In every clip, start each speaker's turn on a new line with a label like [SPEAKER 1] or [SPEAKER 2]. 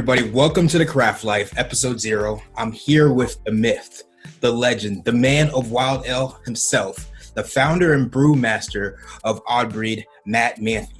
[SPEAKER 1] everybody? Welcome to the Craft Life, episode 0. I'm here with the myth, the legend, the man of Wild Ale himself, the founder and brewmaster of Odd Breed, Matt Manthe.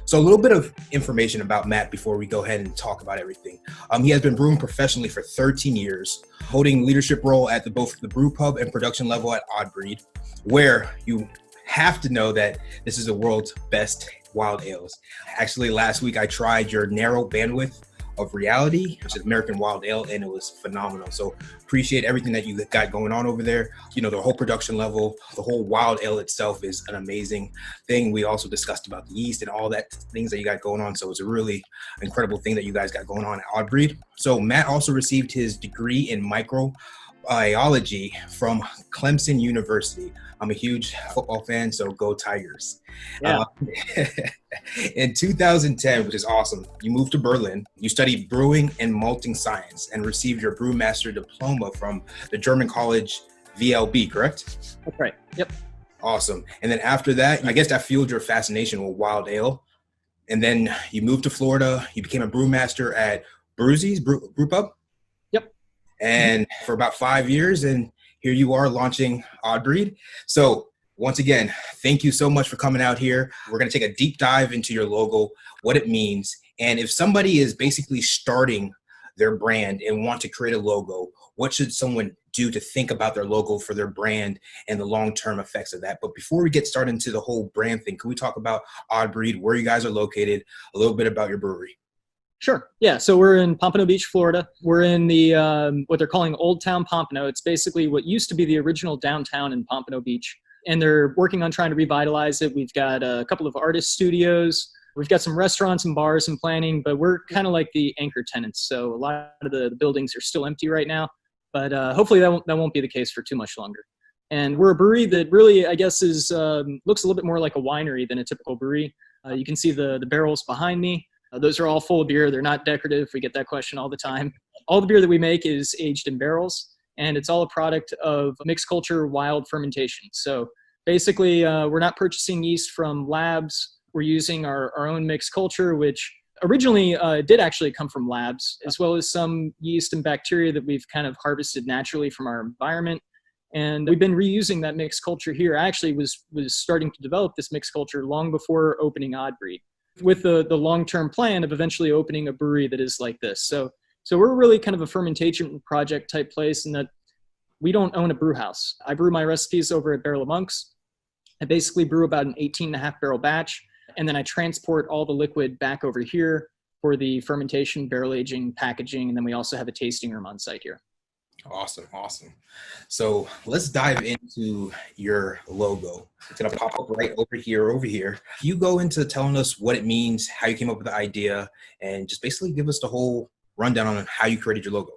[SPEAKER 1] So a little bit of information about Matt before we go ahead and talk about everything. He has been brewing professionally for 13 years, holding leadership role at both the brew pub and production level at Odd Breed, where you have to know that this is the world's best wild ales. Actually, last week I tried your narrow bandwidth of reality, which is American Wild Ale, and it was phenomenal. So appreciate everything that you got going on over there. You know, the whole production level, the whole wild ale itself is an amazing thing. We also discussed about the yeast and all that things that you got going on. So it's a really incredible thing that you guys got going on at Odd Breed. So Matt also received his degree in microbiology from Clemson University. I'm a huge football fan, so go Tigers.
[SPEAKER 2] Yeah.
[SPEAKER 1] In 2010, which is awesome, you moved to Berlin. You studied brewing and malting science and received your brewmaster diploma from the German college VLB, correct?
[SPEAKER 2] That's right. Yep.
[SPEAKER 1] Awesome. And then after that, I guess that fueled your fascination with wild ale. And then you moved to Florida. You became a brewmaster at Brewsy's Brew Pub.
[SPEAKER 2] Yep.
[SPEAKER 1] And for about 5 years, and here you are launching Odd Breed. So once again, thank you so much for coming out here. We're going to take a deep dive into your logo, what it means. And if somebody is basically starting their brand and want to create a logo, what should someone do to think about their logo for their brand and the long-term effects of that? But before we get started into the whole brand thing, can we talk about Odd Breed, where you guys are located, a little bit about your brewery?
[SPEAKER 2] Sure. Yeah. So we're in Pompano Beach, Florida. We're in the what they're calling Old Town Pompano. It's basically what used to be the original downtown in Pompano Beach. And they're working on trying to revitalize it. We've got a couple of artist studios. We've got some restaurants and bars and planning, but we're kind of like the anchor tenants. So a lot of the buildings are still empty right now, but hopefully that won't be the case for too much longer. And we're a brewery that really, I guess, is looks a little bit more like a winery than a typical brewery. You can see the barrels behind me. Those are all full of beer. They're not decorative. We get that question all the time. All the beer that we make is aged in barrels, and it's all a product of mixed culture wild fermentation. So basically, we're not purchasing yeast from labs. We're using our own mixed culture, which originally did actually come from labs, as well as some yeast and bacteria that we've kind of harvested naturally from our environment. And we've been reusing that mixed culture here. I actually was starting to develop this mixed culture long before opening Odd Breed, with the long-term plan of eventually opening a brewery that is like this. So we're really kind of a fermentation project type place in that we don't own a brew house. I brew my recipes over at Barrel of Monks. I basically brew about an 18.5 barrel batch, and then I transport all the liquid back over here for the fermentation, barrel aging, packaging, and then we also have a tasting room on site here.
[SPEAKER 1] Awesome. So let's dive into your logo. It's going to pop up right over here. You go into telling us what it means, how you came up with the idea, and just basically give us the whole rundown on how you created your logo.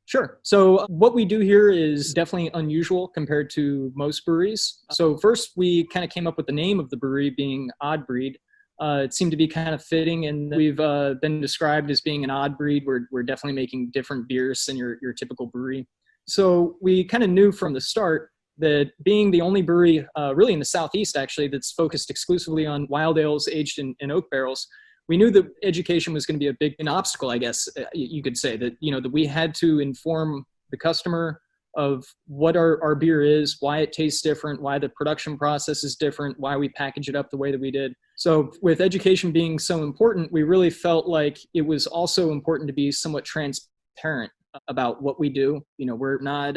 [SPEAKER 2] Sure. So what we do here is definitely unusual compared to most breweries. So first, we kind of came up with the name of the brewery being Odd Breed. It seemed to be kind of fitting, and we've been described as being an odd breed. We're definitely making different beers than your typical brewery. So we kind of knew from the start that being the only brewery really in the Southeast, actually, that's focused exclusively on wild ales aged in oak barrels, we knew that education was going to be an obstacle, I guess you could say, that, that we had to inform the customer of what our beer is, why it tastes different, why the production process is different, why we package it up the way that we did. So with education being so important, we really felt like it was also important to be somewhat transparent about what we do. We're not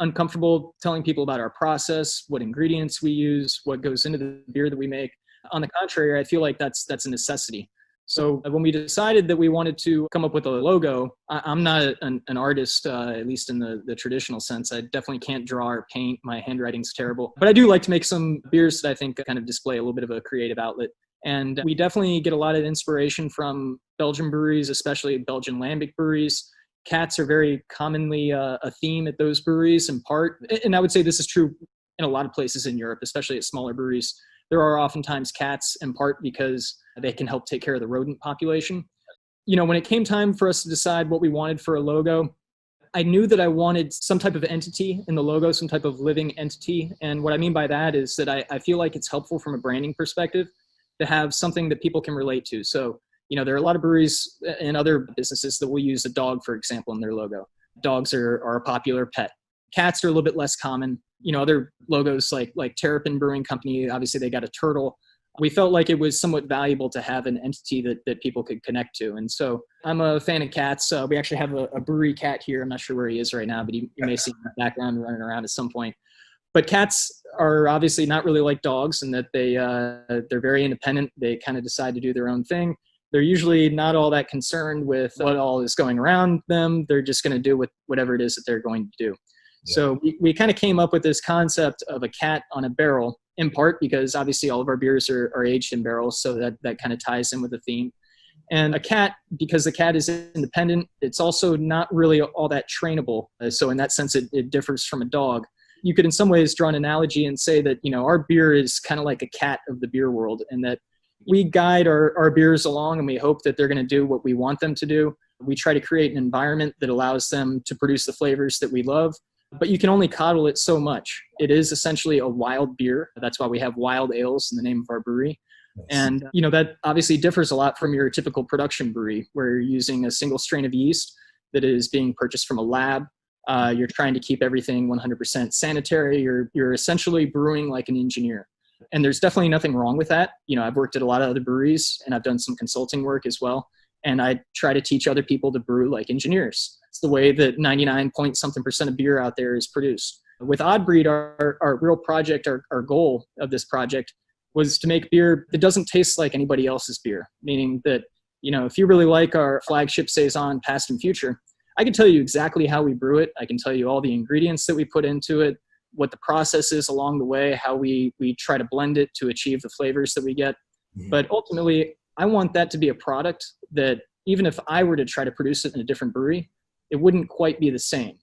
[SPEAKER 2] uncomfortable telling people about our process, what ingredients we use, what goes into the beer that we make. On the contrary, I feel like that's a necessity. So when we decided that we wanted to come up with a logo, I'm not an artist, at least in the traditional sense. I definitely can't draw or paint. My handwriting's terrible. But I do like to make some beers that I think kind of display a little bit of a creative outlet. And we definitely get a lot of inspiration from Belgian breweries, especially Belgian lambic breweries. Cats are very commonly a theme at those breweries in part. And I would say this is true in a lot of places in Europe, especially at smaller breweries. There are oftentimes cats in part because they can help take care of the rodent population. When it came time for us to decide what we wanted for a logo, I knew that I wanted some type of entity in the logo, some type of living entity. And what I mean by that is that I feel like it's helpful from a branding perspective to have something that people can relate to. So There are a lot of breweries and other businesses that will use a dog, for example, in their logo. Dogs are a popular pet. Cats are a little bit less common. Other logos like Terrapin Brewing Company, obviously they got a turtle. We felt like it was somewhat valuable to have an entity that people could connect to. And so I'm a fan of cats. We actually have a brewery cat here. I'm not sure where he is right now, but you may see him in the background running around at some point. But cats are obviously not really like dogs in that they're very independent. They kind of decide to do their own thing. They're usually not all that concerned with what all is going around them. They're just going to do whatever it is that they're going to do. Yeah. So we kind of came up with this concept of a cat on a barrel, in part because obviously all of our beers are aged in barrels, so that kind of ties in with the theme. And a cat, because the cat is independent, it's also not really all that trainable. So in that sense, it differs from a dog. You could in some ways draw an analogy and say that, our beer is kind of like a cat of the beer world, and that we guide our beers along and we hope that they're going to do what we want them to do. We try to create an environment that allows them to produce the flavors that we love, but you can only coddle it so much. It is essentially a wild beer. That's why we have wild ales in the name of our brewery. Nice. And, that obviously differs a lot from your typical production brewery where you're using a single strain of yeast that is being purchased from a lab. You're trying to keep everything 100% sanitary. You're essentially brewing like an engineer. And there's definitely nothing wrong with that. I've worked at a lot of other breweries and I've done some consulting work as well. And I try to teach other people to brew like engineers. It's the way that 99% of beer out there is produced. With Odd Breed, our real project, our goal of this project was to make beer that doesn't taste like anybody else's beer. Meaning that, if you really like our flagship Saison Past and Future, I can tell you exactly how we brew it. I can tell you all the ingredients that we put into it, what the process is along the way, how we try to blend it to achieve the flavors that we get. Mm-hmm. But ultimately, I want that to be a product that even if I were to try to produce it in a different brewery, it wouldn't quite be the same.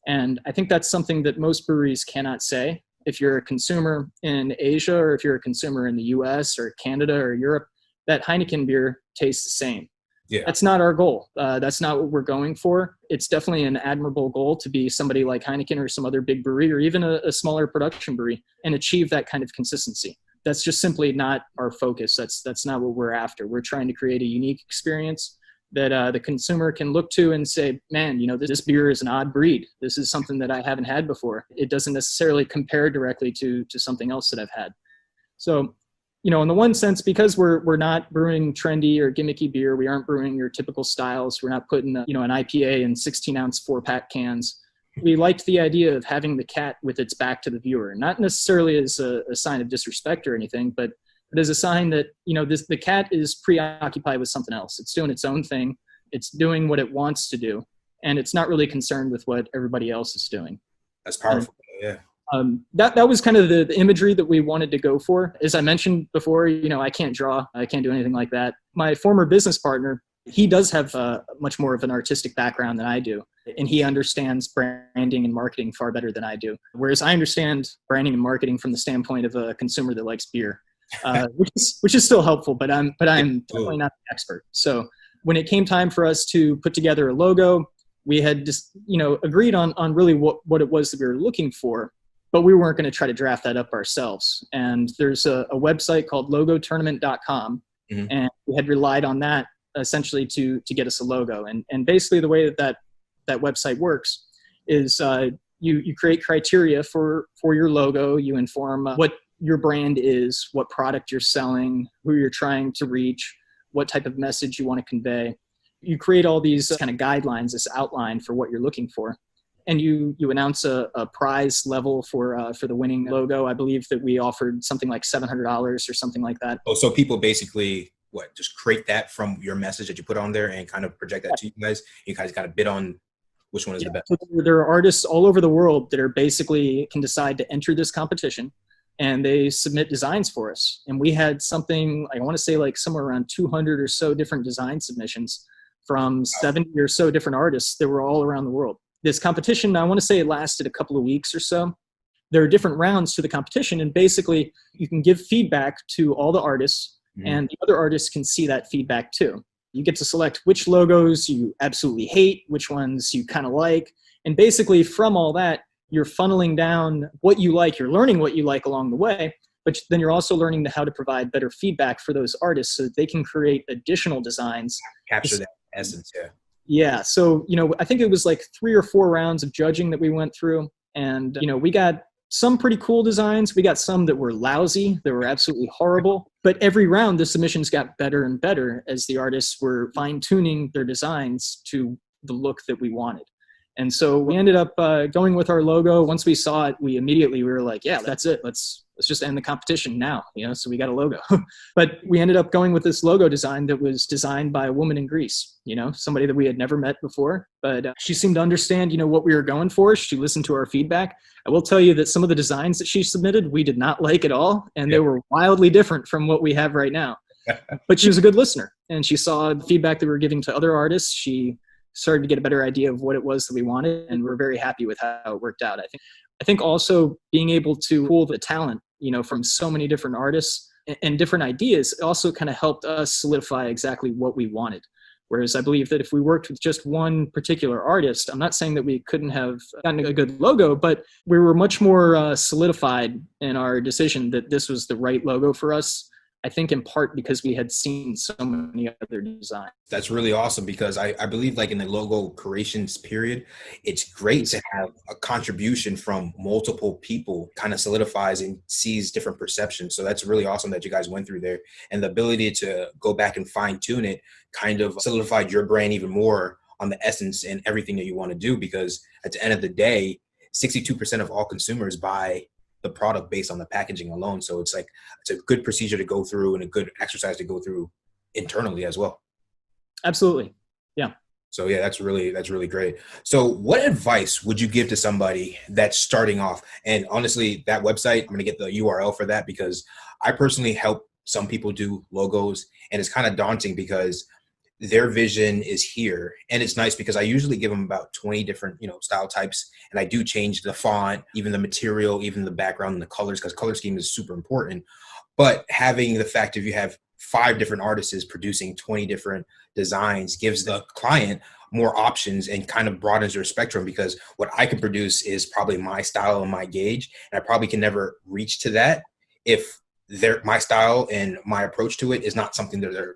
[SPEAKER 2] And I think that's something that most breweries cannot say. If you're a consumer in Asia or if you're a consumer in the US or Canada or Europe, that Heineken beer tastes the same. Yeah. That's not our goal. That's not what we're going for. It's definitely an admirable goal to be somebody like Heineken or some other big brewery or even a smaller production brewery and achieve that kind of consistency. That's just simply not our focus. That's not what we're after. We're trying to create a unique experience that the consumer can look to and say, man, this beer is an odd breed. This is something that I haven't had before. It doesn't necessarily compare directly to something else that I've had. So, in the one sense, because we're not brewing trendy or gimmicky beer, we aren't brewing your typical styles. We're not putting, an IPA in 16-ounce 4-pack cans. We liked the idea of having the cat with its back to the viewer, not necessarily as a sign of disrespect or anything, but as a sign that, the cat is preoccupied with something else. It's doing its own thing. It's doing what it wants to do. And it's not really concerned with what everybody else is doing.
[SPEAKER 1] That's powerful. Yeah.
[SPEAKER 2] That was kind of the imagery that we wanted to go for. As I mentioned before, I can't draw. I can't do anything like that. My former business partner, he does have much more of an artistic background than I do. And he understands branding and marketing far better than I do. Whereas I understand branding and marketing from the standpoint of a consumer that likes beer, which is still helpful, but I'm definitely not the expert. So when it came time for us to put together a logo, we had just, agreed on really what it was that we were looking for. But we weren't going to try to draft that up ourselves. And there's a website called logotournament.com. Mm-hmm. And we had relied on that essentially to get us a logo. And basically the way that website works is you create criteria for your logo. You inform what your brand is, what product you're selling, who you're trying to reach, what type of message you want to convey. You create all these kind of guidelines, this outline for what you're looking for. And you announce a prize level for the winning logo. I believe that we offered something like $700 or something like that.
[SPEAKER 1] Oh, so people basically just create that from your message that you put on there and kind of project that to you guys. You guys got to bid on which one is the best.
[SPEAKER 2] So there are artists all over the world that are basically can decide to enter this competition, and they submit designs for us. And we had something, I want to say like somewhere around 200 or so different design submissions from 70 or so different artists that were all around the world. This competition, I want to say it lasted a couple of weeks or so. There are different rounds to the competition, and basically you can give feedback to all the artists, and the other artists can see that feedback too. You get to select which logos you absolutely hate, which ones you kind of like, and basically from all that, you're funneling down what you like, you're learning what you like along the way, but then you're also learning how to provide better feedback for those artists so that they can create additional designs.
[SPEAKER 1] Capture that essence. Yeah.
[SPEAKER 2] Yeah. So, I think it was like 3 or 4 rounds of judging that we went through. And, we got some pretty cool designs. We got some that were lousy, that were absolutely horrible. But every round, the submissions got better and better as the artists were fine-tuning their designs to the look that we wanted. And so we ended up going with our logo. Once we saw it, we were like, yeah, that's it. Let's just end the competition now. So we got a logo. But we ended up going with this logo design that was designed by a woman in Greece, somebody that we had never met before. But she seemed to understand, what we were going for. She listened to our feedback. I will tell you that some of the designs that she submitted, we did not like at all. And they were wildly different from what we have right now. But she was a good listener. And she saw the feedback that we were giving to other artists. She started to get a better idea of what it was that we wanted, and we're very happy with how it worked out. I think also being able to pull the talent, from so many different artists and different ideas also kind of helped us solidify exactly what we wanted. Whereas I believe that if we worked with just one particular artist, I'm not saying that we couldn't have gotten a good logo, but we were much more solidified in our decision that this was the right logo for us. I think in part because we had seen so many other designs.
[SPEAKER 1] That's really awesome because I believe like in the logo creations period, it's great to have a contribution from multiple people, kind of solidifies and sees different perceptions. So that's really awesome that you guys went through there, and the ability to go back and fine tune it kind of solidified your brand even more on the essence and everything that you want to do, because at the end of the day, 62% of all consumers buy the product based on the packaging alone. So it's a good procedure to go through and a good exercise to go through internally as well.
[SPEAKER 2] Absolutely. Yeah.
[SPEAKER 1] So yeah, that's really great. So what advice would you give to somebody that's starting off? And honestly, that website, I'm going to get the URL for that because I personally help some people do logos, and it's kind of daunting because their vision is here. And it's nice because I usually give them about 20 different, style types. And I do change the font, even the material, even the background and the colors, because color scheme is super important. But having the fact if you have 5 different artists producing 20 different designs gives the client more options and kind of broadens their spectrum, because what I can produce is probably my style and my gauge. And I probably can never reach to that if my style and my approach to it is not something that they're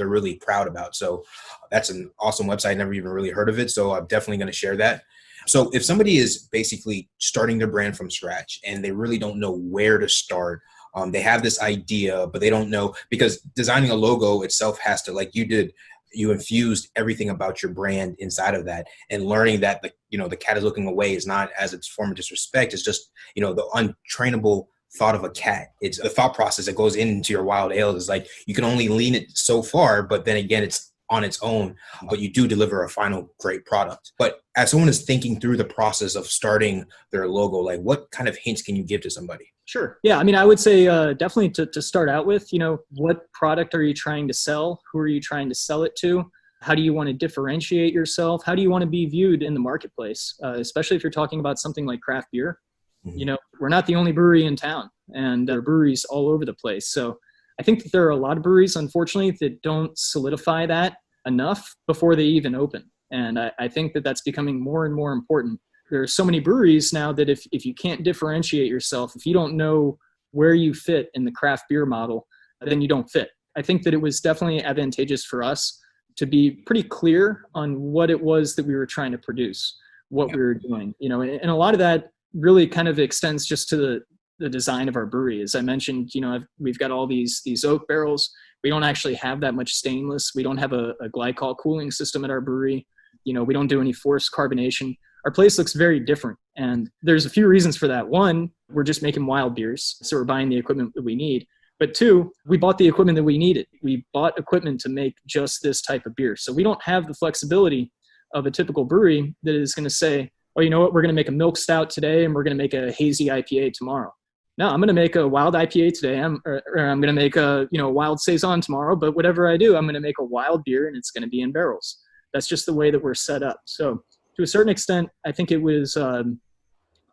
[SPEAKER 1] really proud about. So that's an awesome website. I never even really heard of it. So I'm definitely going to share that. So if somebody is basically starting their brand from scratch and they really don't know where to start, they have this idea, but they don't know, because designing a logo itself has to, like you did, you infused everything about your brand inside of that, and learning that the cat is looking away is not as its form of disrespect. It's just, the untrainable thought of a cat. It's the thought process that goes into your wild ale is like, you can only lean it so far, but then again, it's on its own, but you do deliver a final great product. But as someone is thinking through the process of starting their logo, like what kind of hints can you give to somebody?
[SPEAKER 2] Sure. Yeah. I mean, I would say definitely to start out with, what product are you trying to sell? Who are you trying to sell it to? How do you want to differentiate yourself? How do you want to be viewed in the marketplace? Especially if you're talking about something like craft beer. Mm-hmm. We're not the only brewery in town, and there are breweries all over the place. So I think that there are a lot of breweries, unfortunately, that don't solidify that enough before they even open. And I think that that's becoming more and more important. There are so many breweries now that if you can't differentiate yourself, if you don't know where you fit in the craft beer model, then you don't fit. I think that it was definitely advantageous for us to be pretty clear on what it was that we were trying to produce, what we were doing, and a lot of that really kind of extends just to the design of our brewery. As I mentioned, we've got all these oak barrels. We don't actually have that much stainless. We don't have a glycol cooling system at our brewery. We don't do any forced carbonation. Our place looks very different. And there's a few reasons for that. One, we're just making wild beers, so we're buying the equipment that we need. But 2, we bought the equipment that we needed. We bought equipment to make just this type of beer. So we don't have the flexibility of a typical brewery that is going to say, oh, you know what, we're going to make a milk stout today and we're going to make a hazy IPA tomorrow. No, I'm going to make a wild IPA today. I'm going to make a wild saison tomorrow. But whatever I do, I'm going to make a wild beer, and it's going to be in barrels. That's just the way that we're set up. So to a certain extent, I think it was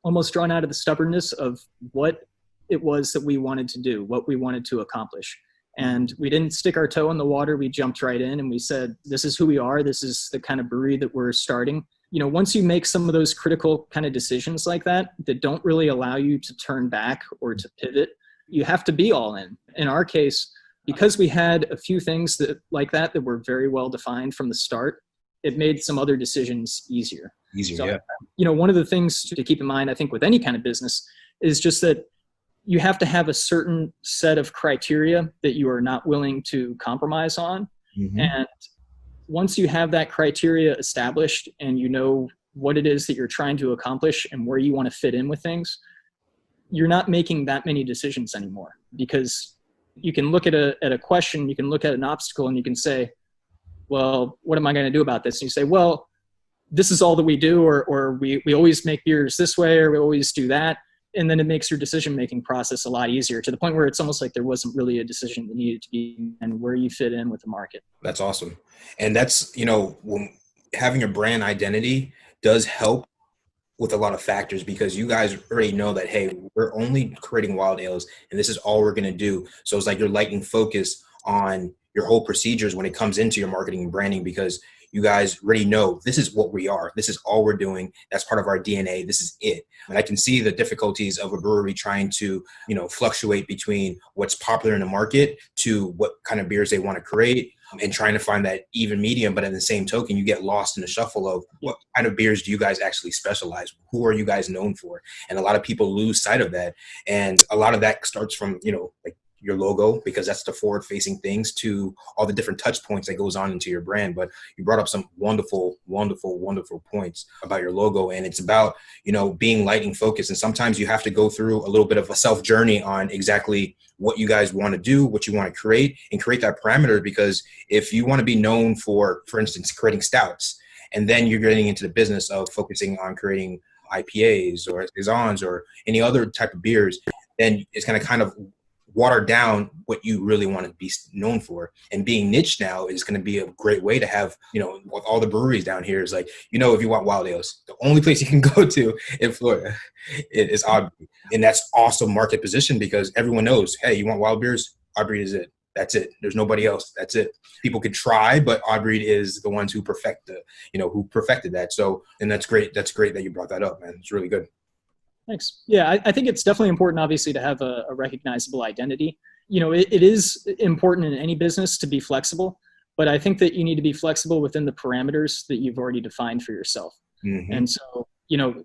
[SPEAKER 2] almost drawn out of the stubbornness of what it was that we wanted to do, what we wanted to accomplish. And we didn't stick our toe in the water. We jumped right in and we said, this is who we are. This is the kind of brewery that we're starting. Once you make some of those critical kind of decisions like that don't really allow you to turn back or to pivot, you have to be all in. In our case, because we had a few things that were very well defined from the start, it made some other decisions easier.
[SPEAKER 1] So, yeah.
[SPEAKER 2] One of the things to keep in mind, I think, with any kind of business is just that you have to have a certain set of criteria that you are not willing to compromise on. Mm-hmm. And once you have that criteria established and you know what it is that you're trying to accomplish and where you want to fit in with things, you're not making that many decisions anymore, because you can look at a question, you can look at an obstacle, and you can say, well, what am I going to do about this? And you say, well, this is all that we do, or we always make beers this way, or we always do that. And then it makes your decision-making process a lot easier, to the point where it's almost like there wasn't really a decision that needed to be and where you fit in with the market.
[SPEAKER 1] That's awesome. And that's, when having a brand identity does help with a lot of factors, because you guys already know that, hey, we're only creating wild ales and this is all we're going to do. So it's like you're lighting focus on your whole procedures when it comes into your marketing and branding, because you guys already know this is what we are. This is all we're doing. That's part of our DNA. This is it. And I can see the difficulties of a brewery trying to, fluctuate between what's popular in the market to what kind of beers they want to create, and trying to find that even medium. But at the same token, you get lost in the shuffle of what kind of beers do you guys actually specialize? Who are you guys known for? And a lot of people lose sight of that. And a lot of that starts from, like your logo, because that's the forward facing things, to all the different touch points that goes on into your brand. But you brought up some wonderful points about your logo, and it's about, being lighting focus. And sometimes you have to go through a little bit of a self journey on exactly what you guys want to do, what you want to create, and create that parameter. Because if you want to be known for instance, creating stouts, and then you're getting into the business of focusing on creating IPAs or saisons or any other type of beers, then it's going to kind of water down what you really want to be known for. And being niche now is going to be a great way to have, with all the breweries down here, is like, if you want wild ales, the only place you can go to in Florida is Odd Breed. And that's awesome market position, because everyone knows, hey, you want wild beers? Odd Breed is it. That's it. There's nobody else. That's it. People could try, but Odd Breed is the ones who perfected that. So, and that's great. That's great that you brought that up, man. It's really good.
[SPEAKER 2] Thanks. Yeah, I think it's definitely important, obviously, to have a recognizable identity. It is important in any business to be flexible, but I think that you need to be flexible within the parameters that you've already defined for yourself. Mm-hmm. And so,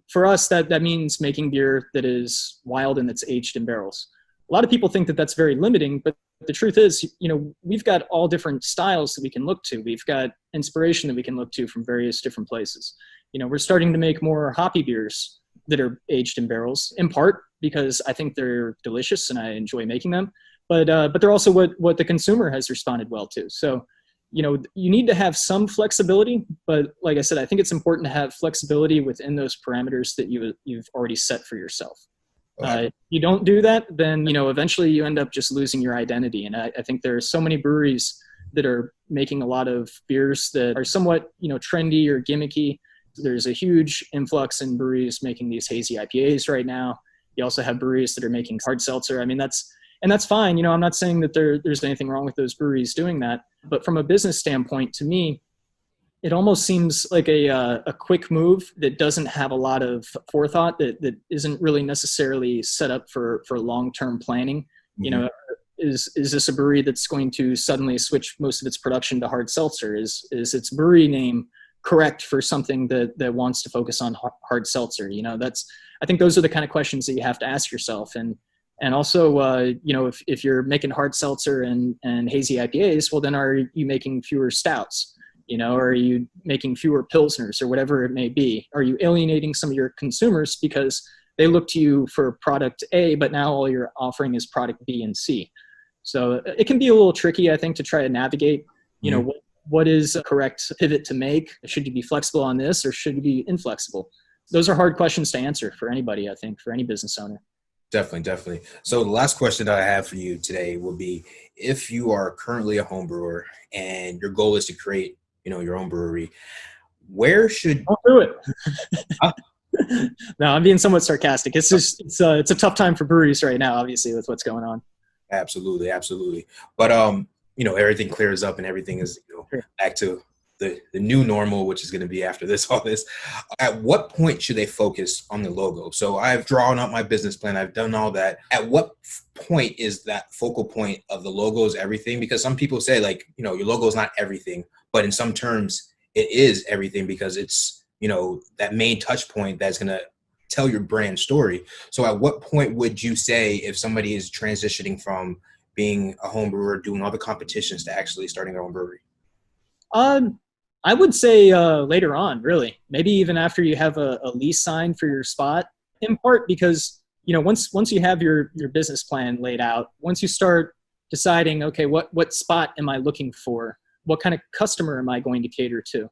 [SPEAKER 2] for us, that means making beer that is wild and that's aged in barrels. A lot of people think that that's very limiting, but the truth is, we've got all different styles that we can look to. We've got inspiration that we can look to from various different places. We're starting to make more hoppy beers that are aged in barrels, in part because I think they're delicious and I enjoy making them, but they're also what the consumer has responded well to. So, you need to have some flexibility, but like I said, I think it's important to have flexibility within those parameters that you've already set for yourself. If you don't do that, then, eventually you end up just losing your identity. And I think there are so many breweries that are making a lot of beers that are somewhat, trendy or gimmicky. There's a huge influx in breweries making these hazy IPAs right now. You also have breweries that are making hard seltzer. I mean, that's fine. I'm not saying that there's anything wrong with those breweries doing that. But from a business standpoint, to me, it almost seems like a quick move that doesn't have a lot of forethought, that isn't really necessarily set up for long-term planning. Mm-hmm. Is this a brewery that's going to suddenly switch most of its production to hard seltzer? Is its brewery name correct for something that wants to focus on hard seltzer? I think those are the kind of questions that you have to ask yourself. And also, if you're making hard seltzer and hazy IPAs, well, then are you making fewer stouts? Or are you making fewer pilsners or whatever it may be? Are you alienating some of your consumers because they look to you for product A, but now all you're offering is product B and C? So it can be a little tricky, I think, to try to navigate, what is a correct pivot to make? Should you be flexible on this, or should you be inflexible? Those are hard questions to answer for anybody, I think, for any business owner.
[SPEAKER 1] Definitely. So the last question that I have for you today will be, if you are currently a home brewer and your goal is to create, your own brewery, where should...
[SPEAKER 2] Don't do it. No, I'm being somewhat sarcastic. It's just, it's a tough time for breweries right now, obviously, with what's going on.
[SPEAKER 1] Absolutely. But, everything clears up and everything is back to the new normal, which is going to be after this, all this, at what point should they focus on the logo? So I've drawn up my business plan. I've done all that. At what point is that focal point of the logo is everything? Because some people say like, your logo is not everything, but in some terms it is everything because it's, that main touch point that's going to tell your brand story. So at what point would you say if somebody is transitioning from being a home brewer, doing all the competitions to actually starting their own brewery?
[SPEAKER 2] I would say later on, really, maybe even after you have a lease signed for your spot, in part because, once you have your business plan laid out, once you start deciding, okay, what spot am I looking for? What kind of customer am I going to cater to?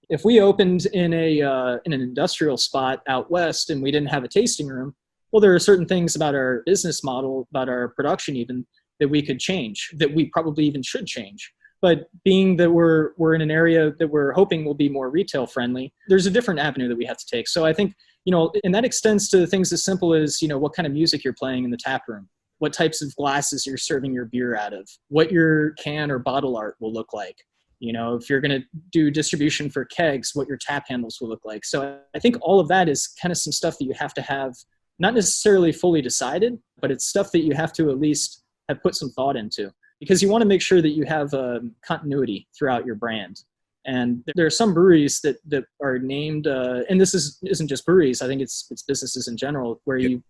[SPEAKER 2] If we opened in an industrial spot out west and we didn't have a tasting room, well, there are certain things about our business model, about our production even, that we could change, that we probably even should change. But being that we're in an area that we're hoping will be more retail friendly, there's a different avenue that we have to take. So I think, and that extends to things as simple as, what kind of music you're playing in the tap room, what types of glasses you're serving your beer out of, what your can or bottle art will look like. If you're going to do distribution for kegs, what your tap handles will look like. So I think all of that is kind of some stuff that you have to have, not necessarily fully decided, but it's stuff that you have to at least have put some thought into. Because you want to make sure that you have continuity throughout your brand. And there are some breweries that are named, and this isn't just breweries, I think it's businesses in general, where you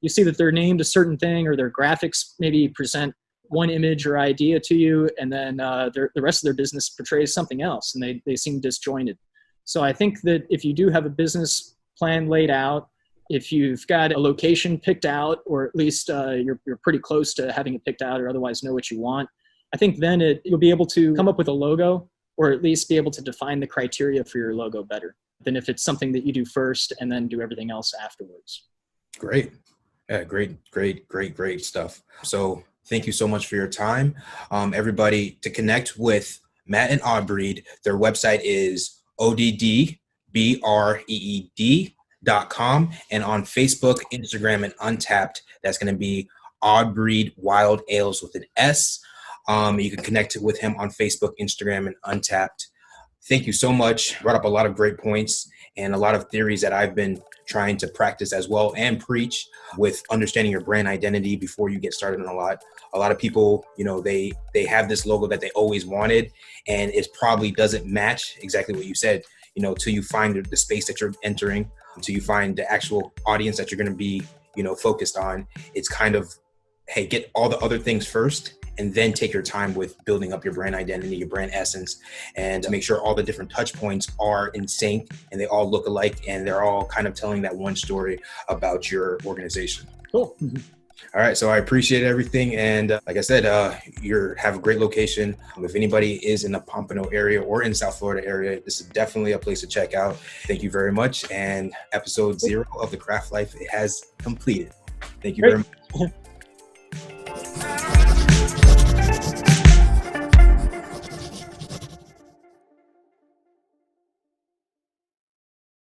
[SPEAKER 2] see that they're named a certain thing, or their graphics maybe present one image or idea to you, and then the rest of their business portrays something else, and they seem disjointed. So I think that if you do have a business plan laid out, if you've got a location picked out, or at least you're pretty close to having it picked out or otherwise know what you want, I think then you'll be able to come up with a logo, or at least be able to define the criteria for your logo better than if it's something that you do first and then do everything else afterwards.
[SPEAKER 1] Great. Yeah, great stuff. So thank you so much for your time. Everybody, to connect with Matt and Oddbreed, their website is oddbreed.com, and on Facebook, Instagram, and Untapped, that's going to be Oddbreed Wild Ales with an S. You can connect with him on Facebook, Instagram, and Untapped. Thank you so much. Brought up a lot of great points and a lot of theories that I've been trying to practice as well and preach with understanding your brand identity before you get started on a lot. A lot of people, they have this logo that they always wanted, and it probably doesn't match exactly what you said, till you find the space that you're entering, until you find the actual audience that you're going to be, focused on. It's kind of, hey, get all the other things first, and then take your time with building up your brand identity, your brand essence, and to make sure all the different touch points are in sync and they all look alike and they're all kind of telling that one story about your organization.
[SPEAKER 2] Cool.
[SPEAKER 1] All right. So I appreciate everything. And like I said, you have a great location. If anybody is in the Pompano area or in South Florida area, this is definitely a place to check out. Thank you very much. And episode 0 of the Craft Life, it has completed. Thank you very much.